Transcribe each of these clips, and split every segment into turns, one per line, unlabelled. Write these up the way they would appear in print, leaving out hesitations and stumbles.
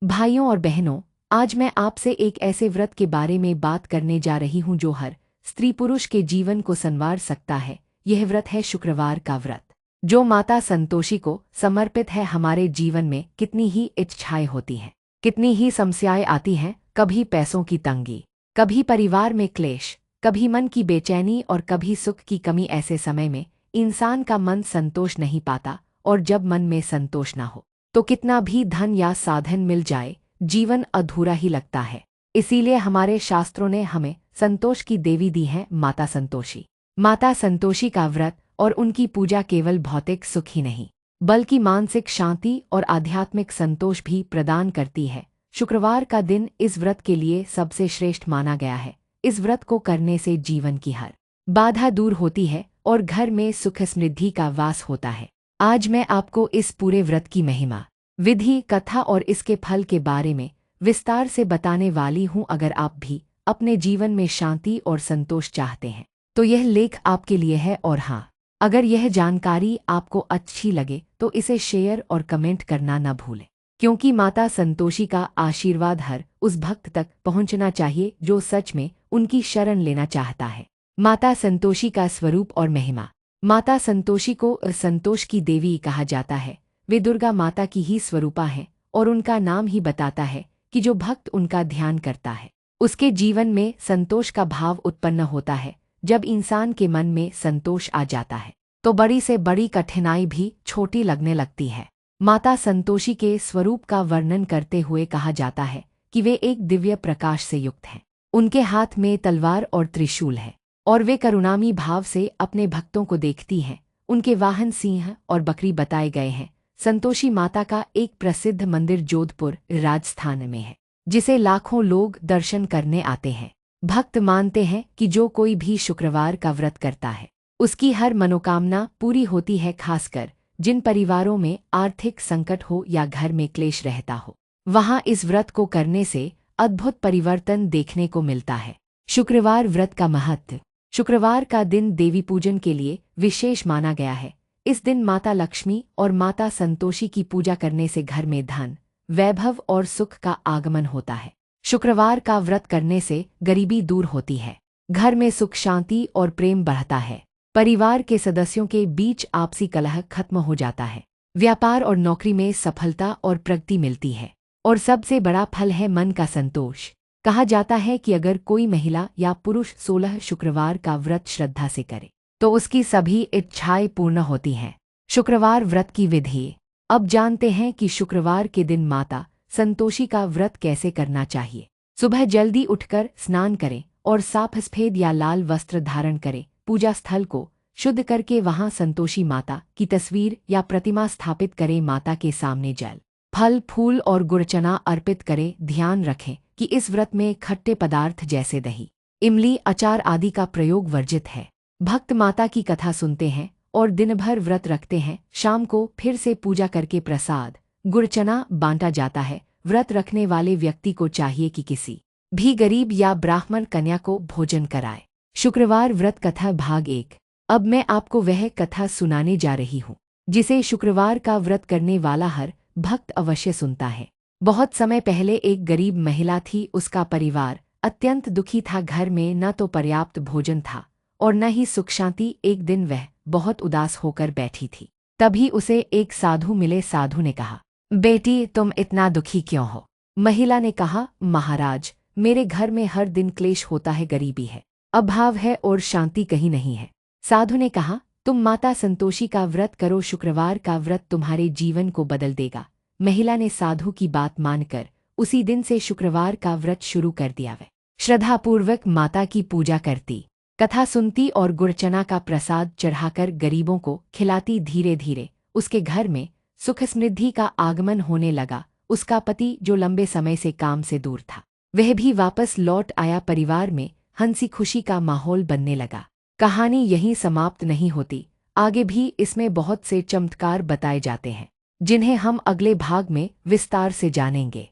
भाइयों और बहनों, आज मैं आपसे एक ऐसे व्रत के बारे में बात करने जा रही हूँ जो हर स्त्री पुरुष के जीवन को संवार सकता है। यह व्रत है शुक्रवार का व्रत, जो माता संतोषी को समर्पित है। हमारे जीवन में कितनी ही इच्छाएं होती हैं, कितनी ही समस्याएं आती हैं। कभी पैसों की तंगी, कभी परिवार में क्लेश, कभी मन की बेचैनी और कभी सुख की कमी। ऐसे समय में इंसान का मन संतोष नहीं पाता, और जब मन में संतोष ना हो तो कितना भी धन या साधन मिल जाए, जीवन अधूरा ही लगता है। इसीलिए हमारे शास्त्रों ने हमें संतोष की देवी दी है, माता संतोषी। माता संतोषी का व्रत और उनकी पूजा केवल भौतिक सुख ही नहीं, बल्कि मानसिक शांति और आध्यात्मिक संतोष भी प्रदान करती है। शुक्रवार का दिन इस व्रत के लिए सबसे श्रेष्ठ माना गया है। इस व्रत को करने से जीवन की हर बाधा दूर होती है और घर में सुख समृद्धि का वास होता है। आज मैं आपको इस पूरे व्रत की महिमा, विधि, कथा और इसके फल के बारे में विस्तार से बताने वाली हूँ। अगर आप भी अपने जीवन में शांति और संतोष चाहते हैं तो यह लेख आपके लिए है। और हाँ, अगर यह जानकारी आपको अच्छी लगे तो इसे शेयर और कमेंट करना न भूलें, क्योंकि माता संतोषी का आशीर्वाद हर उस भक्त तक पहुंचना चाहिए जो सच में उनकी शरण लेना चाहता है। माता संतोषी का स्वरूप और महिमा। माता संतोषी को संतोष की देवी कहा जाता है। वे दुर्गा माता की ही स्वरूपा हैं, और उनका नाम ही बताता है कि जो भक्त उनका ध्यान करता है उसके जीवन में संतोष का भाव उत्पन्न होता है। जब इंसान के मन में संतोष आ जाता है तो बड़ी से बड़ी कठिनाई भी छोटी लगने लगती है। माता संतोषी के स्वरूप का वर्णन करते हुए कहा जाता है कि वे एक दिव्य प्रकाश से युक्त हैं। उनके हाथ में तलवार और त्रिशूल है, और वे करुणामयी भाव से अपने भक्तों को देखती हैं। उनके वाहन सिंह और बकरी बताए गए हैं। संतोषी माता का एक प्रसिद्ध मंदिर जोधपुर, राजस्थान में है, जिसे लाखों लोग दर्शन करने आते हैं। भक्त मानते हैं कि जो कोई भी शुक्रवार का व्रत करता है उसकी हर मनोकामना पूरी होती है। खासकर जिन परिवारों में आर्थिक संकट हो या घर में क्लेश रहता हो, वहां इस व्रत को करने से अद्भुत परिवर्तन देखने को मिलता है। शुक्रवार व्रत का महत्व। शुक्रवार का दिन देवी पूजन के लिए विशेष माना गया है। इस दिन माता लक्ष्मी और माता संतोषी की पूजा करने से घर में धन, वैभव और सुख का आगमन होता है। शुक्रवार का व्रत करने से गरीबी दूर होती है, घर में सुख, शांति और प्रेम बढ़ता है। परिवार के सदस्यों के बीच आपसी कलह खत्म हो जाता है। व्यापार और नौकरी में सफलता और प्रगति मिलती है, और सबसे बड़ा फल है मन का संतोष। कहा जाता है कि अगर कोई महिला या पुरुष 16 शुक्रवार का व्रत श्रद्धा से करे तो उसकी सभी इच्छाएं पूर्ण होती हैं। शुक्रवार व्रत की विधि। अब जानते हैं कि शुक्रवार के दिन माता संतोषी का व्रत कैसे करना चाहिए। सुबह जल्दी उठकर स्नान करें और साफ सफेद या लाल वस्त्र धारण करें। पूजा स्थल को शुद्ध करके वहां संतोषी माता की तस्वीर या प्रतिमा स्थापित करें। माता के सामने जल, फल, फूल और गुड़ चना अर्पित करें। ध्यान रखें कि इस व्रत में खट्टे पदार्थ जैसे दही, इमली, अचार आदि का प्रयोग वर्जित है। भक्त माता की कथा सुनते हैं और दिन भर व्रत रखते हैं। शाम को फिर से पूजा करके प्रसाद, गुड़ चना बांटा जाता है। व्रत रखने वाले व्यक्ति को चाहिए कि किसी भी गरीब या ब्राह्मण कन्या को भोजन कराए। शुक्रवार व्रत कथा भाग 1। अब मैं आपको वह कथा सुनाने जा रही हूँ जिसे शुक्रवार का व्रत करने वाला हर भक्त अवश्य सुनता है। बहुत समय पहले एक गरीब महिला थी। उसका परिवार अत्यंत दुखी था। घर में न तो पर्याप्त भोजन था और न ही सुख शांति। एक दिन वह बहुत उदास होकर बैठी थी। तभी उसे एक साधु मिले। साधु ने कहा, बेटी, तुम इतना दुखी क्यों हो? महिला ने कहा, महाराज, मेरे घर में हर दिन क्लेश होता है, गरीबी है, अभाव है और शांति कहीं नहीं है। साधु ने कहा, तुम माता संतोषी का व्रत करो, शुक्रवार का व्रत तुम्हारे जीवन को बदल देगा। महिला ने साधु की बात मानकर उसी दिन से शुक्रवार का व्रत शुरू कर दिया। वह श्रद्धापूर्वक माता की पूजा करती, कथा सुनती और गुड़ चना का प्रसाद चढ़ाकर गरीबों को खिलाती। धीरे धीरे उसके घर में सुख समृद्धि का आगमन होने लगा। उसका पति, जो लंबे समय से काम से दूर था, वह भी वापस लौट आया। परिवार में हंसी खुशी का माहौल बनने लगा। कहानी यहीं समाप्त नहीं होती, आगे भी इसमें बहुत से चमत्कार बताए जाते हैं जिन्हें हम अगले भाग में विस्तार से जानेंगे।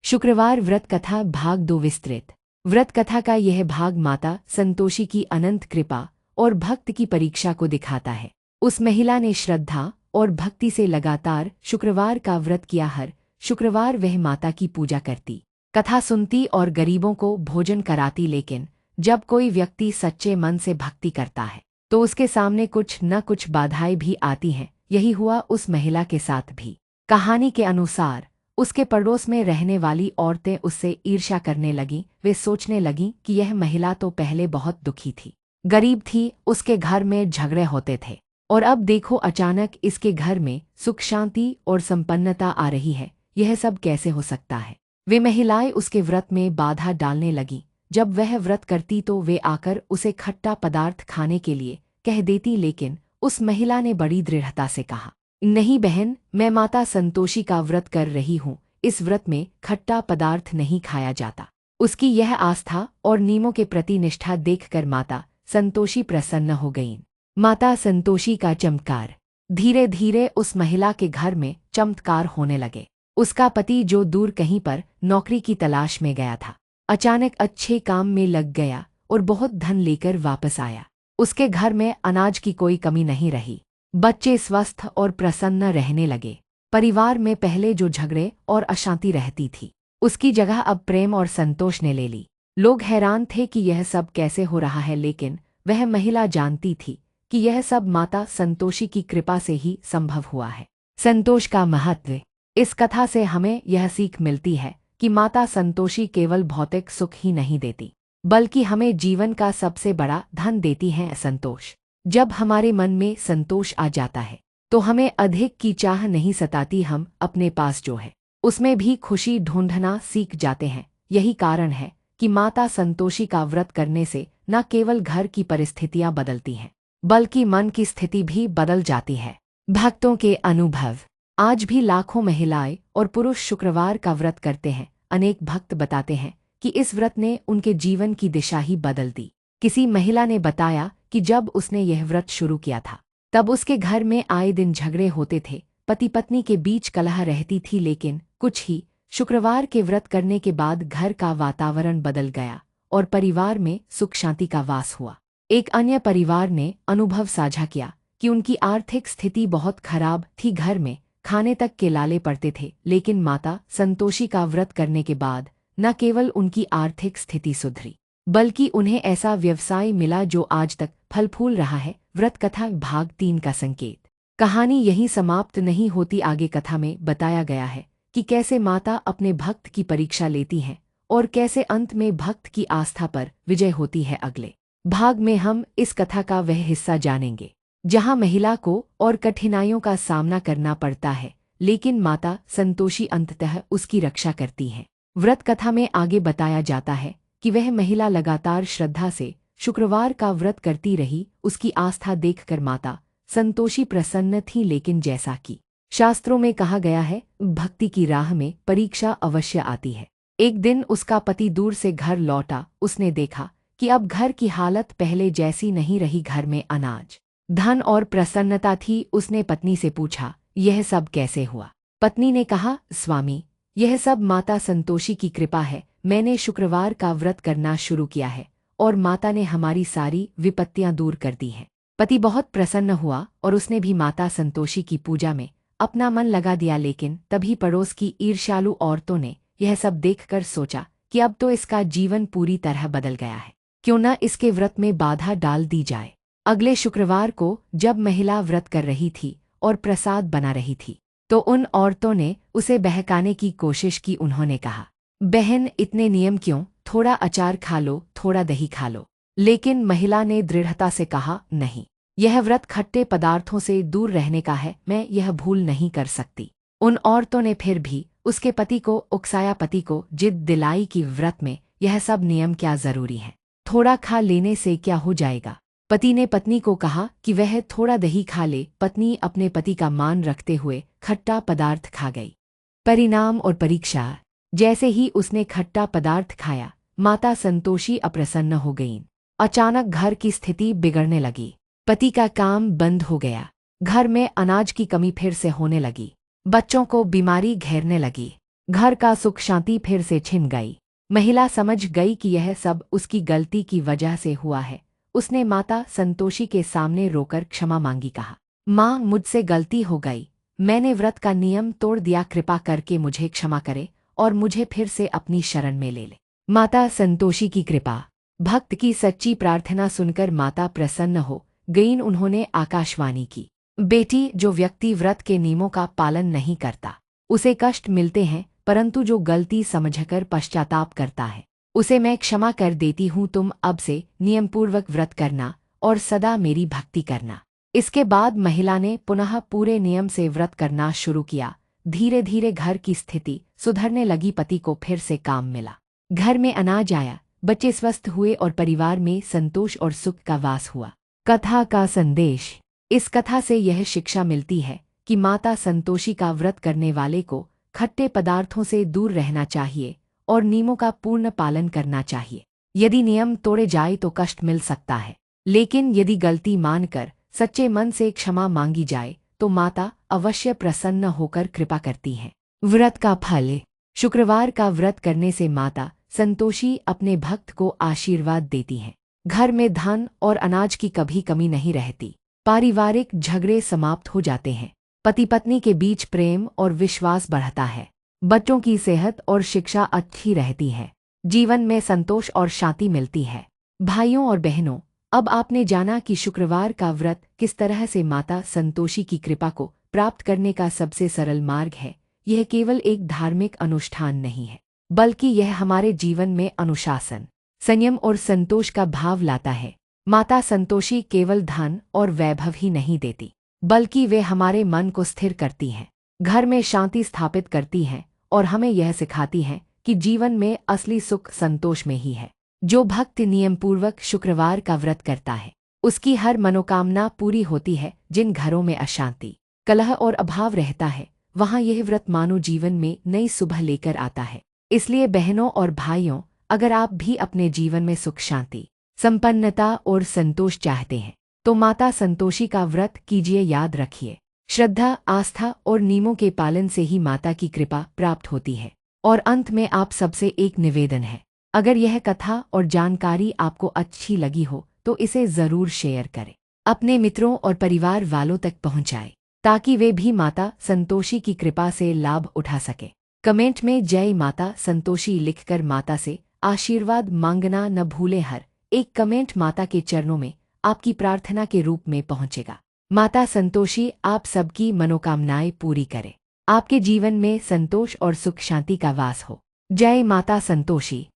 शुक्रवार व्रत कथा भाग 2 विस्तृत। व्रत कथा का यह भाग माता संतोषी की अनंत कृपा और भक्त की परीक्षा को दिखाता है। उस महिला ने श्रद्धा और भक्ति से लगातार शुक्रवार का व्रत किया। हर शुक्रवार वह माता की पूजा करती, कथा सुनती और गरीबों को भोजन कराती। लेकिन जब कोई व्यक्ति सच्चे मन से भक्ति करता है तो उसके सामने कुछ न कुछ बाधाएं भी आती हैं। यही हुआ उस महिला के साथ भी। कहानी के अनुसार उसके पड़ोस में रहने वाली औरतें उससे ईर्ष्या करने लगीं। वे सोचने लगीं कि यह महिला तो पहले बहुत दुखी थी, गरीब थी, उसके घर में झगड़े होते थे, और अब देखो अचानक इसके घर में सुख शांति और संपन्नता आ रही है। यह सब कैसे हो सकता है? वे महिलाएं उसके व्रत में बाधा डालने लगीं। जब वह व्रत करती तो वे आकर उसे खट्टा पदार्थ खाने के लिए कह देती। लेकिन उस महिला ने बड़ी दृढ़ता से कहा, नहीं बहन, मैं माता संतोषी का व्रत कर रही हूँ, इस व्रत में खट्टा पदार्थ नहीं खाया जाता। उसकी यह आस्था और नियमों के प्रति निष्ठा देखकर माता संतोषी प्रसन्न हो गईं। माता संतोषी का चमत्कार। धीरे धीरे उस महिला के घर में चमत्कार होने लगे। उसका पति जो दूर कहीं पर नौकरी की तलाश में गया था, अचानक अच्छे काम में लग गया और बहुत धन लेकर वापस आया। उसके घर में अनाज की कोई कमी नहीं रही। बच्चे स्वस्थ और प्रसन्न रहने लगे। परिवार में पहले जो झगड़े और अशांति रहती थी, उसकी जगह अब प्रेम और संतोष ने ले ली। लोग हैरान थे कि यह सब कैसे हो रहा है, लेकिन वह महिला जानती थी कि यह सब माता संतोषी की कृपा से ही संभव हुआ है। संतोष का महत्व। इस कथा से हमें यह सीख मिलती है कि माता संतोषी केवल भौतिक सुख ही नहीं देती, बल्कि हमें जीवन का सबसे बड़ा धन देती है, संतोष। जब हमारे मन में संतोष आ जाता है तो हमें अधिक की चाह नहीं सताती। हम अपने पास जो है उसमें भी खुशी ढूंढना सीख जाते हैं। यही कारण है कि माता संतोषी का व्रत करने से न केवल घर की परिस्थितियां बदलती हैं, बल्कि मन की स्थिति भी बदल जाती है। भक्तों के अनुभव। आज भी लाखों महिलाएं और पुरुष शुक्रवार का व्रत करते हैं। अनेक भक्त बताते हैं कि इस व्रत ने उनके जीवन की दिशा ही बदल दी। किसी महिला ने बताया कि जब उसने यह व्रत शुरू किया था तब उसके घर में आए दिन झगड़े होते थे, पति पत्नी के बीच कलह रहती थी। लेकिन कुछ ही शुक्रवार के व्रत करने के बाद घर का वातावरण बदल गया और परिवार में सुख शांति का वास हुआ। एक अन्य परिवार ने अनुभव साझा किया कि उनकी आर्थिक स्थिति बहुत खराब थी, घर में खाने तक के लाले पड़ते थे। लेकिन माता संतोषी का व्रत करने के बाद न केवल उनकी आर्थिक स्थिति सुधरी, बल्कि उन्हें ऐसा व्यवसाय मिला जो आज तक फल फूल रहा है। व्रत कथा भाग 3 का संकेत। कहानी यहीं समाप्त नहीं होती। आगे कथा में बताया गया है कि कैसे माता अपने भक्त की परीक्षा लेती हैं और कैसे अंत में भक्त की आस्था पर विजय होती है। अगले भाग में हम इस कथा का वह हिस्सा जानेंगे जहां महिला को और कठिनाइयों का सामना करना पड़ता है, लेकिन माता संतोषी अंततः उसकी रक्षा करती हैं। व्रत कथा में आगे बताया जाता है कि वह महिला लगातार श्रद्धा से शुक्रवार का व्रत करती रही। उसकी आस्था देखकर माता संतोषी प्रसन्न थी। लेकिन जैसा कि शास्त्रों में कहा गया है, भक्ति की राह में परीक्षा अवश्य आती है। एक दिन उसका पति दूर से घर लौटा। उसने देखा कि अब घर की हालत पहले जैसी नहीं रही। घर में अनाज, धन और प्रसन्नता थी। उसने पत्नी से पूछा, यह सब कैसे हुआ? पत्नी ने कहा, स्वामी, यह सब माता संतोषी की कृपा है। मैंने शुक्रवार का व्रत करना शुरू किया है और माता ने हमारी सारी विपत्तियां दूर कर दी हैं। पति बहुत प्रसन्न हुआ और उसने भी माता संतोषी की पूजा में अपना मन लगा दिया। लेकिन तभी पड़ोस की ईर्ष्यालु औरतों ने यह सब देखकर सोचा कि अब तो इसका जीवन पूरी तरह बदल गया है, क्यों न इसके व्रत में बाधा डाल दी जाए। अगले शुक्रवार को जब महिला व्रत कर रही थी और प्रसाद बना रही थी तो उन औरतों ने उसे बहकाने की कोशिश की। उन्होंने कहा, बहन, इतने नियम क्यों? थोड़ा अचार खा लो, थोड़ा दही खा लो। लेकिन महिला ने दृढ़ता से कहा, नहीं, यह व्रत खट्टे पदार्थों से दूर रहने का है, मैं यह भूल नहीं कर सकती। उन औरतों ने फिर भी उसके पति को उकसाया। पति को जिद दिलाई कि व्रत में यह सब नियम क्या जरूरी है, थोड़ा खा लेने से क्या हो जाएगा। पति ने पत्नी को कहा कि वह थोड़ा दही खा ले। पत्नी अपने पति का मान रखते हुए खट्टा पदार्थ खा गई। परिणाम और परीक्षा। जैसे ही उसने खट्टा पदार्थ खाया, माता संतोषी अप्रसन्न हो गईं। अचानक घर की स्थिति बिगड़ने लगी। पति का काम बंद हो गया। घर में अनाज की कमी फिर से होने लगी। बच्चों को बीमारी घेरने लगी। घर का सुख शांति फिर से छिन गई। महिला समझ गई कि यह सब उसकी गलती की वजह से हुआ है। उसने माता संतोषी के सामने रोकर क्षमा मांगी। कहा, माँ, मुझसे गलती हो गई, मैंने व्रत का नियम तोड़ दिया, कृपा करके मुझे क्षमा करे और मुझे फिर से अपनी शरण में ले ले। माता संतोषी की कृपा। भक्त की सच्ची प्रार्थना सुनकर माता प्रसन्न हो गईं। उन्होंने आकाशवाणी की, बेटी, जो व्यक्ति व्रत के नियमों का पालन नहीं करता उसे कष्ट मिलते हैं, परंतु जो गलती समझकर पश्चाताप करता है उसे मैं क्षमा कर देती हूँ। तुम अब से नियमपूर्वक व्रत करना और सदा मेरी भक्ति करना। इसके बाद महिला ने पुनः पूरे नियम से व्रत करना शुरू किया। धीरे धीरे घर की स्थिति सुधरने लगी। पति को फिर से काम मिला, घर में अनाज आया, बच्चे स्वस्थ हुए और परिवार में संतोष और सुख का वास हुआ। कथा का संदेश। इस कथा से यह शिक्षा मिलती है कि माता संतोषी का व्रत करने वाले को खट्टे पदार्थों से दूर रहना चाहिए और नियमों का पूर्ण पालन करना चाहिए। यदि नियम तोड़े जाए तो कष्ट मिल सकता है, लेकिन यदि गलती मानकर सच्चे मन से क्षमा मांगी जाए तो माता अवश्य प्रसन्न होकर कृपा करती हैं। व्रत का फल। शुक्रवार का व्रत करने से माता संतोषी अपने भक्त को आशीर्वाद देती हैं। घर में धन और अनाज की कभी कमी नहीं रहती। पारिवारिक झगड़े समाप्त हो जाते हैं। पति पत्नी के बीच प्रेम और विश्वास बढ़ता है। बच्चों की सेहत और शिक्षा अच्छी रहती है। जीवन में संतोष और शांति मिलती है। भाइयों और बहनों, अब आपने जाना कि शुक्रवार का व्रत किस तरह से माता संतोषी की कृपा को प्राप्त करने का सबसे सरल मार्ग है। यह केवल एक धार्मिक अनुष्ठान नहीं है, बल्कि यह हमारे जीवन में अनुशासन, संयम और संतोष का भाव लाता है। माता संतोषी केवल धन और वैभव ही नहीं देती, बल्कि वे हमारे मन को स्थिर करती हैं, घर में शांति स्थापित करती हैं और हमें यह सिखाती हैं कि जीवन में असली सुख संतोष में ही है। जो भक्त नियमपूर्वक शुक्रवार का व्रत करता है उसकी हर मनोकामना पूरी होती है। जिन घरों में अशांति, कलह और अभाव रहता है वहाँ यह व्रत मानव जीवन में नई सुबह लेकर आता है। इसलिए बहनों और भाइयों, अगर आप भी अपने जीवन में सुख, शांति, संपन्नता और संतोष चाहते हैं तो माता संतोषी का व्रत कीजिए। याद रखिए, श्रद्धा, आस्था और नियमों के पालन से ही माता की कृपा प्राप्त होती है। और अंत में आप सबसे एक निवेदन है, अगर यह कथा और जानकारी आपको अच्छी लगी हो तो इसे ज़रूर शेयर करें, अपने मित्रों और परिवार वालों तक पहुंचाएं, ताकि वे भी माता संतोषी की कृपा से लाभ उठा सके। कमेंट में जय माता संतोषी लिखकर माता से आशीर्वाद मांगना न भूलें। हर एक कमेंट माता के चरणों में आपकी प्रार्थना के रूप में पहुंचेगा। माता संतोषी आप सबकी मनोकामनाएं पूरी करे, आपके जीवन में संतोष और सुख शांति का वास हो। जय माता संतोषी।